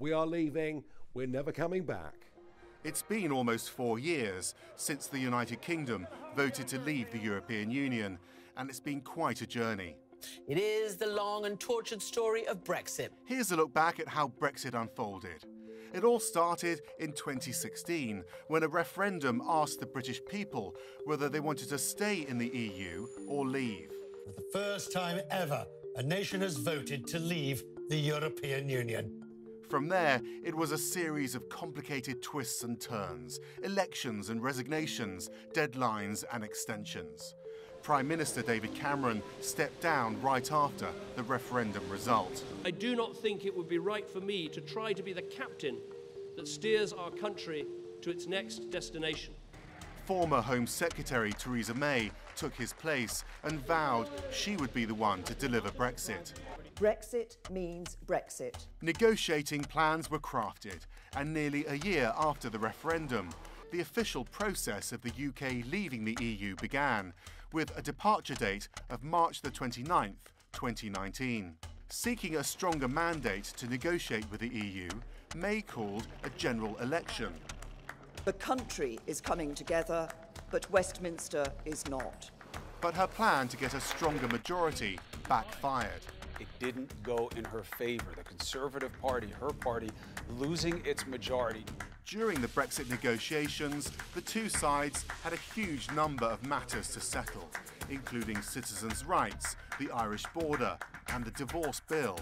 We are leaving. We're never coming back. It's been almost 4 years since the United Kingdom voted to leave the European Union, and it's been quite a journey. It is the long and tortured story of Brexit. Here's a look back at how Brexit unfolded. It all started in 2016, when a referendum asked the British people whether they wanted to stay in the EU or leave. For the first time ever, a nation has voted to leave the European Union. From there, it was a series of complicated twists and turns, elections and resignations, deadlines and extensions. Prime Minister David Cameron stepped down right after the referendum result. I do not think it would be right for me to try to be the captain that steers our country to its next destination. Former Home Secretary Theresa May took his place and vowed she would be the one to deliver Brexit. Brexit means Brexit. Negotiating plans were crafted, and nearly a year after the referendum, the official process of the UK leaving the EU began, with a departure date of March the 29th, 2019. Seeking a stronger mandate to negotiate with the EU, May called a general election. The country is coming together, but Westminster is not. But her plan to get a stronger majority backfired. It didn't go in her favour. The Conservative Party, her party, losing its majority. During the Brexit negotiations, the two sides had a huge number of matters to settle, including citizens' rights, the Irish border, and the divorce bill.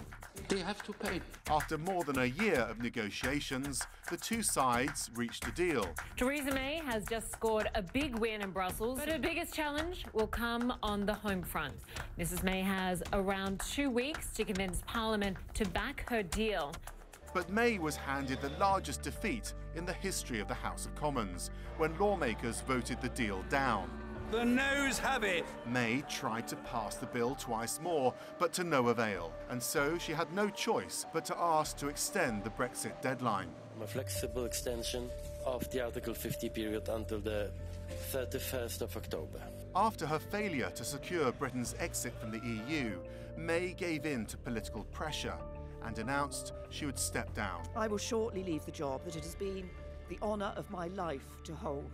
They have to pay. After more than a year of negotiations, the two sides reached a deal. Theresa May has just scored a big win in Brussels, but her biggest challenge will come on the home front. Mrs May has around 2 weeks to convince Parliament to back her deal. But May was handed the largest defeat in the history of the House of Commons when lawmakers voted the deal down. The noes have it. May tried to pass the bill twice more, but to no avail, and so she had no choice but to ask to extend the Brexit deadline. A flexible extension of the Article 50 period until the 31st of October. After her failure to secure Britain's exit from the EU, May gave in to political pressure and announced she would step down. I will shortly leave the job that it has been the honour of my life to hold.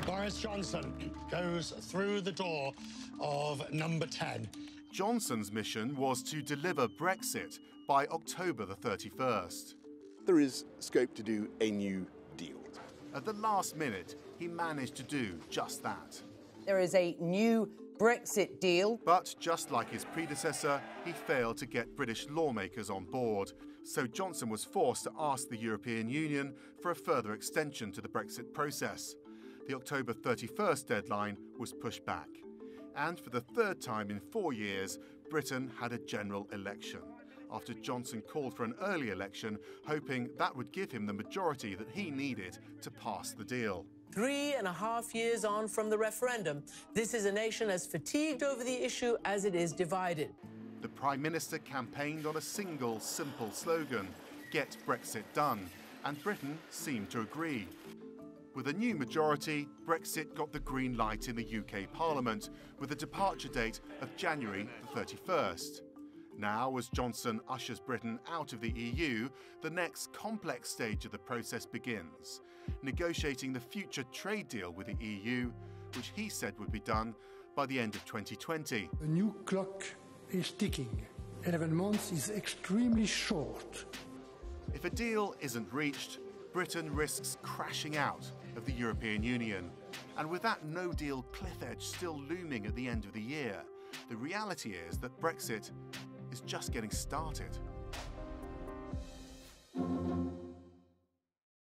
Boris Johnson goes through the door of number 10. Johnson's mission was to deliver Brexit by October the 31st. There is scope to do a new deal. At the last minute, he managed to do just that. There is a new Brexit deal. But just like his predecessor, he failed to get British lawmakers on board. So Johnson was forced to ask the European Union for a further extension to the Brexit process. The October 31st deadline was pushed back. And for the third time in 4 years, Britain had a general election, after Johnson called for an early election, hoping that would give him the majority that he needed to pass the deal. 3.5 years on from the referendum, this is a nation as fatigued over the issue as it is divided. The Prime Minister campaigned on a single, simple slogan, "Get Brexit done," and Britain seemed to agree. With a new majority, Brexit got the green light in the UK Parliament, with a departure date of January the 31st. Now, as Johnson ushers Britain out of the EU, the next complex stage of the process begins, negotiating the future trade deal with the EU, which he said would be done by the end of 2020. The new clock is ticking. 11 months is extremely short. If a deal isn't reached, Britain risks crashing out of the European Union. And with that no-deal cliff edge still looming at the end of the year, the reality is that Brexit is just getting started.